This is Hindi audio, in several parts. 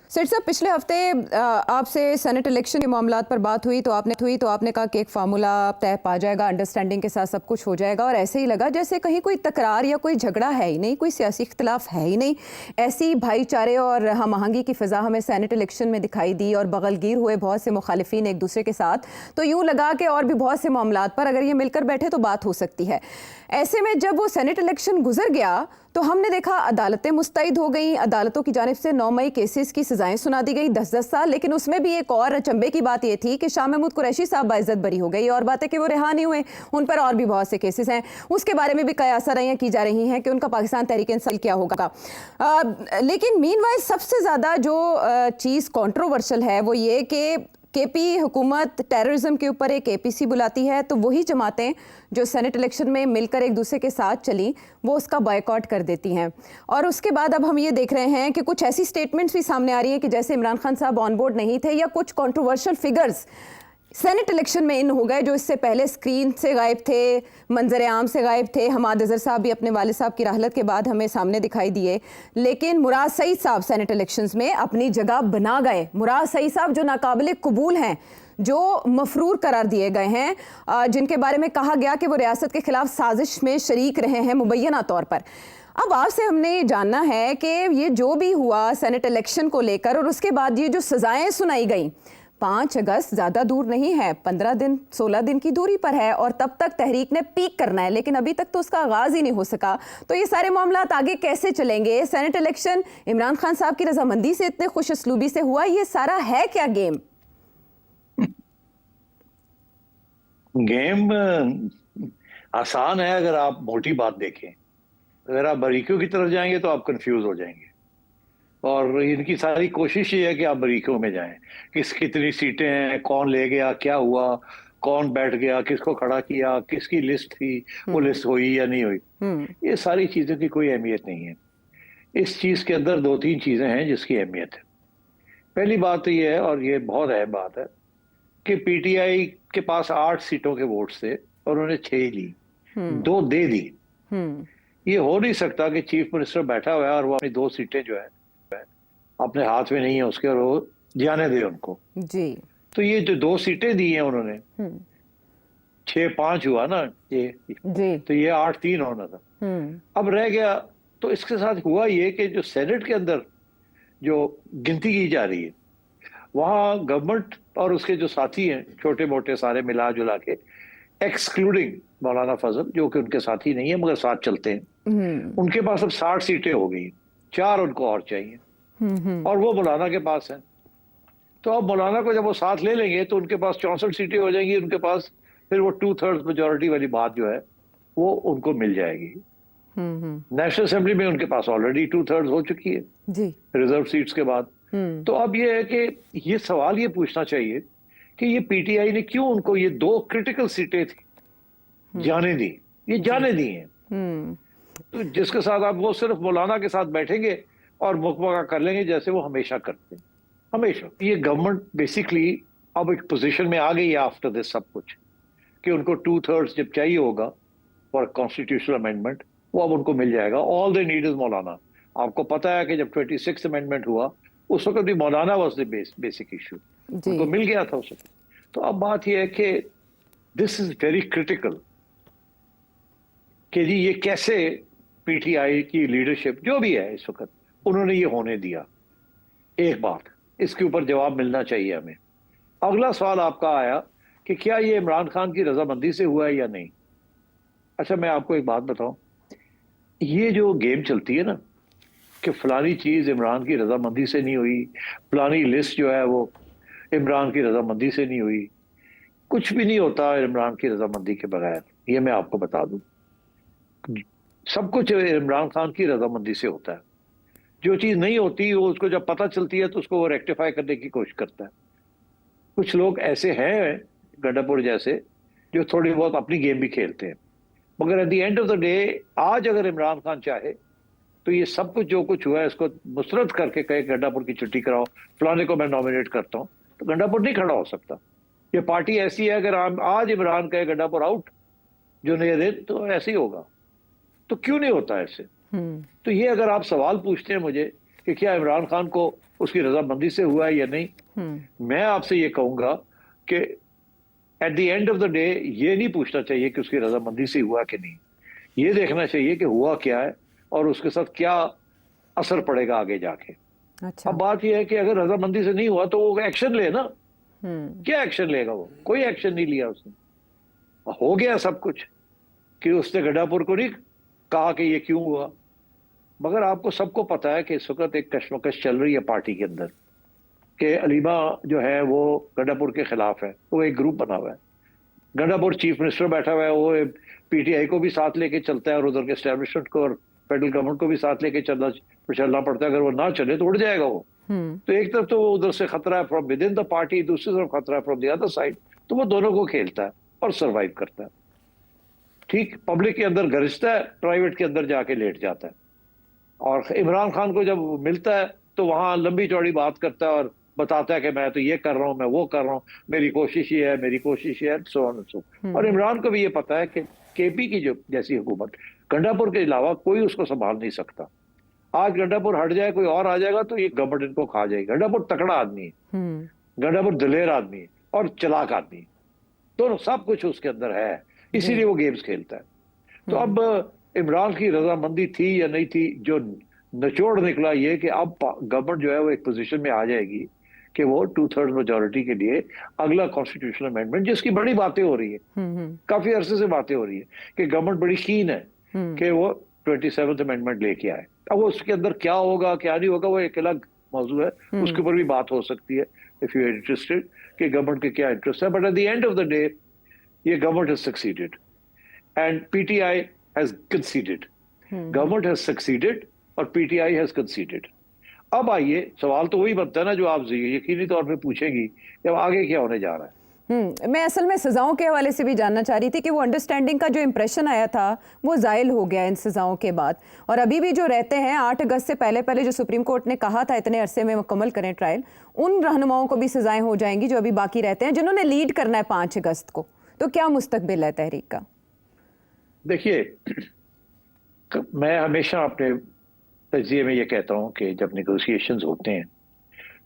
सेठ साहब, पिछले हफ्ते आपसे सेनेट इलेक्शन के मामलात पर बात हुई तो आपने कहा कि एक फार्मूला तय पा जाएगा, अंडरस्टैंडिंग के साथ सब कुछ हो जाएगा, और ऐसे ही लगा जैसे कहीं कोई तकरार या कोई झगड़ा है ही नहीं, कोई सियासी इख्तिलाफ है ही नहीं। ऐसी भाईचारे और हम आहंगी की फ़िज़ा हमें सेनेट इलेक्शन में दिखाई दी और बगलगीर हुए बहुत से मुखालिफिन एक दूसरे के साथ। तो यूँ लगा कि और भी बहुत से मामलात पर अगर ये मिलकर बैठे तो बात हो सकती है। ऐसे में जब वो सेनेट इलेक्शन गुजर गया तो हमने देखा अदालतें मुस्तैद हो गई, अदालतों की जानिब से 9 मई केसेस की सजाएं सुना दी गई 10-10 साल। लेकिन उसमें भी एक और अचंभे की बात यह थी कि शाह महमूद कुरैशी साहब बाइज्जत बरी हो गई, और बात है कि वो रिहा नहीं हुए, उन पर और भी बहुत से केसेस हैं। उसके बारे में भी कयासराइयां की जा रही हैं कि उनका पाकिस्तान तहरीक इंसाफ क्या होगा। लेकिन मीनवाइल सबसे ज़्यादा जो चीज़ कॉन्ट्रोवर्शल है वो ये कि केपी हुकूमत टेररिज्म के ऊपर एक एपीसी बुलाती है, तो वही जमातें जो सेनेट इलेक्शन में मिलकर एक दूसरे के साथ चली वो उसका बॉयकॉट कर देती हैं। और उसके बाद अब हम ये देख रहे हैं कि कुछ ऐसी स्टेटमेंट्स भी सामने आ रही हैं कि जैसे इमरान खान साहब ऑन बोर्ड नहीं थे, या कुछ कंट्रोवर्शियल फिगर्स सेनेट इलेक्शन में इन हो गए जो इससे पहले स्क्रीन से गायब थे, मंजर आम से गायब थे। हमाद अजहर साहब भी अपने वालिद साहब की राहलत के बाद हमें सामने दिखाई दिए, लेकिन मुराद सईद साहब सेनेट इलेक्शंस में अपनी जगह बना गए। मुराद सईद साहब जो नाकाबिले कबूल हैं, जो मफरूर करार दिए गए हैं, जिनके बारे में कहा गया कि वो रियासत के खिलाफ साजिश में शरीक रहे हैं मुबैना तौर पर। अब आपसे हमने जानना है कि ये जो भी हुआ सेनेट इलेक्शन को लेकर, और उसके बाद ये जो सजाएं सुनाई गई, 5 अगस्त ज़्यादा दूर नहीं है, 15 दिन 16 दिन की दूरी पर है, और तब तक तहरीक ने पीक करना है, लेकिन अभी तक तो उसका आगाज़ ही नहीं हो सका। तो ये सारे मामलात आगे कैसे चलेंगे? सेनेट इलेक्शन इमरान खान साहब की रजामंदी से इतने खुश असलूबी से हुआ, ये सारा है क्या गेम? गेम आसान है अगर आप मोटी बात देखें। अगर आप बारीकियों की तरफ जाएंगे तो आप कंफ्यूज हो जाएंगे, और इनकी सारी कोशिश ये है कि आप बारीकियों में जाएं। कितनी सीटें हैं, कौन ले गया, क्या हुआ, कौन बैठ गया, किसको खड़ा किया, किसकी लिस्ट थी, वो लिस्ट हुई या नहीं हुई। ये सारी चीजों की कोई अहमियत नहीं है। इस चीज के अंदर 2-3 चीजें हैं जिसकी अहमियत है। पहली बात तो ये है, और ये बहुत अहम बात है, कि पीटीआई के पास 8 सीटों के वोट थे और उन्होंने 6 ली, 2 दे दी। ये हो नहीं सकता कि चीफ मिनिस्टर बैठा हुआ है और वो अपनी 2 सीटें जो है अपने हाथ में नहीं है उसके, और वो जाने दे उनको जी। तो ये जो 2 सीटें दी हैं उन्होंने, 6-5 हुआ ना ये जी। तो ये 8-3 होना था, अब रह गया। तो इसके साथ हुआ ये कि जो सेनेट के अंदर जो गिनती की जा रही है, वहां गवर्नमेंट और उसके जो साथी हैं छोटे मोटे सारे मिला जुला के, एक्सक्लूडिंग मौलाना फजल जो कि उनके साथी नहीं है मगर साथ चलते हैं, उनके पास अब 60 सीटें हो गई, 4 उनको और चाहिए, और वो मौलाना के पास है। तो अब मौलाना को जब वो साथ ले लेंगे तो उनके पास 64 सीटें हो जाएंगी उनके पास, फिर वो 2/3 मेजोरिटी वाली बात जो है वो उनको मिल जाएगी। नेशनल असेंबली में उनके पास ऑलरेडी 2/3 हो चुकी है जी, रिजर्व सीट्स के बाद। तो अब ये है कि ये सवाल ये पूछना चाहिए कि ये पीटीआई ने क्यों उनको ये 2 क्रिटिकल सीटें थी जाने दी, ये जाने दी हैं। तो जिसके साथ आप वो सिर्फ मौलाना के साथ बैठेंगे और मुकबका कर लेंगे जैसे वो हमेशा करते हैं, हमेशा। ये गवर्नमेंट बेसिकली अब एक पोजीशन में आ गई है आफ्टर दिस सब कुछ, कि उनको 2/3 जब चाहिए होगा फॉर कॉन्स्टिट्यूशनल अमेंडमेंट, वो अब उनको मिल जाएगा। ऑल दे नीड इज मौलाना। आपको पता है कि जब 26th अमेंडमेंट हुआ उस वक्त भी मौलाना वाज द बेसिक इशू, उनको मिल गया था उस वक्त। तो अब बात यह है कि दिस इज वेरी क्रिटिकल कि जी ये कैसे पीटीआई की लीडरशिप जो भी है इस वक्त उन्होंने ये होने दिया। एक बात, इसके ऊपर जवाब मिलना चाहिए हमें। अगला सवाल आपका आया कि क्या ये इमरान खान की रजामंदी से हुआ है या नहीं। अच्छा, मैं आपको एक बात बताऊं, ये जो गेम चलती है ना कि फलानी चीज इमरान की रजामंदी से नहीं हुई, फलानी लिस्ट जो है वो इमरान की रजामंदी से नहीं हुई, कुछ भी नहीं होता इमरान की रजामंदी के बगैर। ये मैं आपको बता दूं, सब कुछ इमरान खान की रजामंदी से होता है। जो चीज नहीं होती वो उसको जब पता चलती है तो उसको वो रेक्टिफाई करने की कोशिश करता है। कुछ लोग ऐसे हैं गंडापुर जैसे जो थोड़ी बहुत अपनी गेम भी खेलते हैं, मगर eight the end of the day आज अगर इमरान खान चाहे तो ये सब कुछ जो कुछ हुआ है इसको मुस्तरद करके कहे गंडापुर की छुट्टी कराओ, फलाने को मैं नॉमिनेट करता हूं, तो गंडापुर नहीं खड़ा हो सकता। ये पार्टी ऐसी है, अगर आज इमरान कहे गंडापुर आउट जो नहीं दे तो ऐसे ही होगा। तो क्यों नहीं होता ऐसे? तो ये अगर आप सवाल पूछते हैं मुझे कि क्या इमरान खान को उसकी रजामंदी से हुआ है या नहीं। मैं आपसे ये कहूंगा कि eight the end of the day ये नहीं पूछना चाहिए कि उसकी रजामंदी से हुआ कि नहीं, ये देखना चाहिए कि हुआ क्या है और उसके साथ क्या असर पड़ेगा आगे जाके। अच्छा। अब बात यह है कि अगर रजामंदी से नहीं हुआ तो वो एक्शन ले ना। क्या एक्शन लेगा वो? कोई एक्शन नहीं लिया उसने। हो गया सब कुछ कि उसने गड्ढापुर को नहीं कहा कि ये क्यों हुआ, मगर आपको सबको पता है कि इस वक्त एक कश्मकश चल रही है पार्टी के अंदर कि अलीमा जो है वो गड्ढापुर के खिलाफ है। वो एक ग्रुप बना हुआ है, गड्ढापुर चीफ मिनिस्टर बैठा हुआ है, वो पीटीआई को भी साथ लेके चलता है और उधर के एस्टेब्लिशमेंट को और फेडरल गवर्नमेंट को भी साथ लेके चलना पड़ता है। अगर वो ना चले तो उड़ जाएगा वो। तो एक तरफ तो वो उधर से खतरा है from with in the party, दूसरी तरफ खतरा है फ्रॉम द अदर साइड। तो वो दोनों को खेलता है और सरवाइव करता है। ठीक पब्लिक के अंदर गरजता है, प्राइवेट के अंदर जाके लेट जाता है। और इमरान खान को जब मिलता है तो वहां लंबी चौड़ी बात करता है और बताता है कि मैं तो ये कर रहा हूं, मैं वो कर रहा हूं, मेरी कोशिश ये है, मेरी कोशिश ये है, सो ऑन सो। और इमरान को भी ये पता है कि केपी की जो जैसी हुकूमत गंडापुर के अलावा कोई उसको संभाल नहीं सकता। आज गंडापुर हट जाए कोई और आ जाएगा तो ये गवर्नमेंट इनको खा जाएगी। गंडापुर तकड़ा आदमी है, गंडापुर दिलेर आदमी है और चालाक आदमी है, दोनों सब कुछ उसके अंदर है, इसीलिए वो गेम्स खेलता है। तो अब इमरान की रजामंदी थी या नहीं थी, जो निचोड़ निकला ये कि अब गवर्नमेंट जो है वो एक पोजीशन में आ जाएगी कि वो 2/3 मेजोरिटी के लिए अगला कॉन्स्टिट्यूशनल अमेंडमेंट, जिसकी बड़ी बातें हो रही है, काफी अरसे से बातें हो रही है कि गवर्नमेंट बड़ी कीन है कि वो 27th अमेंडमेंट लेके आए। अब वो उसके अंदर क्या होगा क्या नहीं होगा वो एक अलग मौजू है, उसके ऊपर भी बात हो सकती है इफ यू आर इंटरेस्टेड कि गवर्नमेंट के क्या इंटरेस्ट है। But at the end of the day ये government has succeeded and PTI has conceded. Government has succeeded और पीटीआई हैज कंसीडेड। अब आइए सवाल तो वही बनता है ना जो आप यकीनी तौर पे पूछेंगी कि अब आगे क्या होने जा रहा है। मैं असल में सजाओं के हवाले से भी जानना चाह रही थी कि वो अंडरस्टैंडिंग का जो इम्प्रेशन आया था वो ज़ायल हो गया इन सजाओं के बाद, और अभी भी जो रहते हैं 8 अगस्त से पहले पहले जो सुप्रीम कोर्ट ने कहा था इतने अरसे में मुकम्मल करें ट्रायल, उन रहनुमाओं को भी सजाएं हो जाएंगी जो अभी बाकी रहते हैं जिन्होंने लीड करना है 5 अगस्त को। तो क्या मुस्तकबिल है तहरीक का? देखिए, मैं हमेशा अपने तजिए में ये कहता हूँ कि जब नेगोशिएशंस होते हैं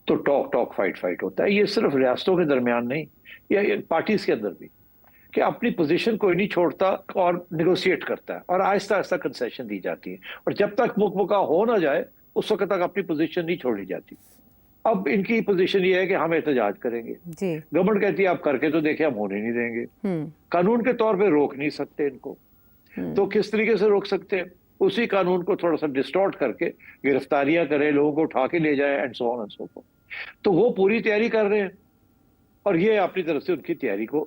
तो टॉक फाइट होता है। ये सिर्फ रियासतों के दरमियान नहीं, या पार्टीज के अंदर भी, कि अपनी पोजीशन कोई नहीं छोड़ता और निगोशिएट करता है और आहिस्ता आहिस्ता कंसेशन दी जाती है, और जब तक मुकमुका हो ना जाए उस वक्त तक अपनी पोजीशन नहीं छोड़ी जाती। अब इनकी पोजीशन ये है कि हम एहतजाज करेंगे, गवर्नमेंट कहती है आप करके तो देखे, हम होने नहीं देंगे। कानून के तौर पे रोक नहीं सकते इनको, तो किस तरीके से रोक सकते हैं? उसी कानून को थोड़ा सा डिस्टॉर्ट करके गिरफ्तारियां करें, लोगों को उठा के ले जाए and so on and so forth. तो वो पूरी तैयारी कर रहे हैं और ये अपनी तरफ से उनकी तैयारी को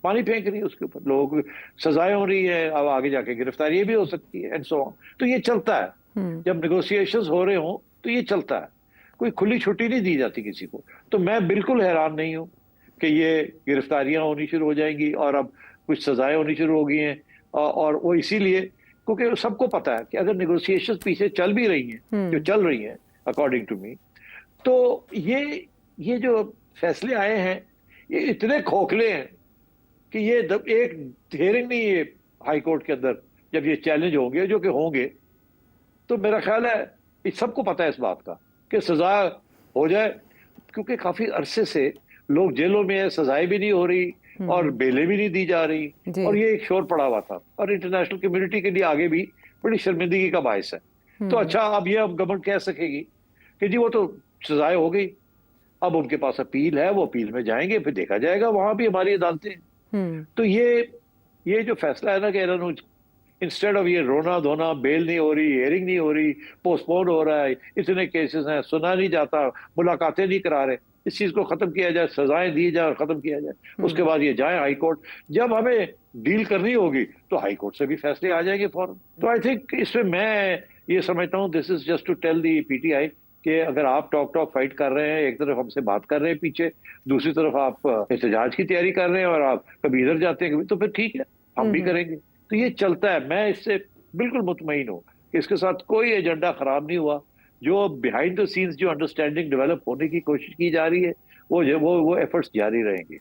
पानी फेंक रही है उसके ऊपर। लोगों को सजाएं हो रही है, अब आगे जाके गिरफ्तारियां भी हो सकती है एंड सो ऑन। तो ये चलता है, जब नेगोशिएशंस हो रहे हो तो ये चलता है, कोई खुली छुट्टी नहीं दी जाती किसी को। तो मैं बिल्कुल हैरान नहीं हूं कि ये गिरफ्तारियां होनी शुरू हो जाएंगी और अब कुछ सजाएं होनी शुरू हो गई हैं, और वो इसीलिए क्योंकि सबको पता है कि अगर नेगोशिएशंस पीछे चल भी रही हैं, जो चल रही हैं अकॉर्डिंग टू मी, तो ये जो फैसले आए हैं ये इतने खोखले हैं कि ये एक हियरिंग नहीं है हाई कोर्ट के अंदर जब ये चैलेंज होंगे, जो कि होंगे, तो मेरा ख्याल है सबको पता है इस बात का कि सजा हो जाए, क्योंकि काफी अरसे से लोग जेलों में है, सजाएं भी नहीं हो रही और बेलें भी नहीं दी जा रही, और ये एक शोर पड़ा हुआ था और इंटरनेशनल कम्युनिटी के लिए आगे भी बड़ी शर्मिंदगी का बायस है। तो अच्छा, अब ये गवर्नमेंट कह सकेगी कि जी वो तो सजाएं हो गई, अब उनके पास अपील है, वो अपील में जाएंगे, फिर देखा जाएगा, वहां भी हमारी अदालतें। तो ये जो फैसला है ना कि इंस्टेड ऑफ ये रोना धोना, बेल नहीं हो रही, हियरिंग नहीं हो रही, पोस्टपोन हो रहा है, इतने केसेस हैं, सुना नहीं जाता, मुलाकातें नहीं करा रहे, इस चीज को खत्म किया जाए, सजाएं दी जाए और खत्म किया जाए, उसके बाद ये जाए हाई कोर्ट। जब हमें डील करनी होगी तो हाई कोर्ट से भी फैसले आ जाएंगे फौरन। तो आई थिंक इसमें मैं ये समझता हूँ this is just to tell the PTI कि अगर आप टॉक फाइट कर रहे हैं, एक तरफ हमसे बात कर रहे हैं पीछे, दूसरी तरफ आप एहतजाज की तैयारी कर रहे हैं और आप कभी इधर जाते हैं कभी, तो फिर ठीक है, हम भी करेंगे। तो ये चलता है, मैं इससे बिल्कुल मुतमईन हूँ कि इसके साथ कोई एजेंडा खराब नहीं हुआ। जो बिहाइंड द सीन्स जो अंडरस्टैंडिंग डेवलप होने की कोशिश की जा रही है वो एफर्ट्स जारी रहेंगे।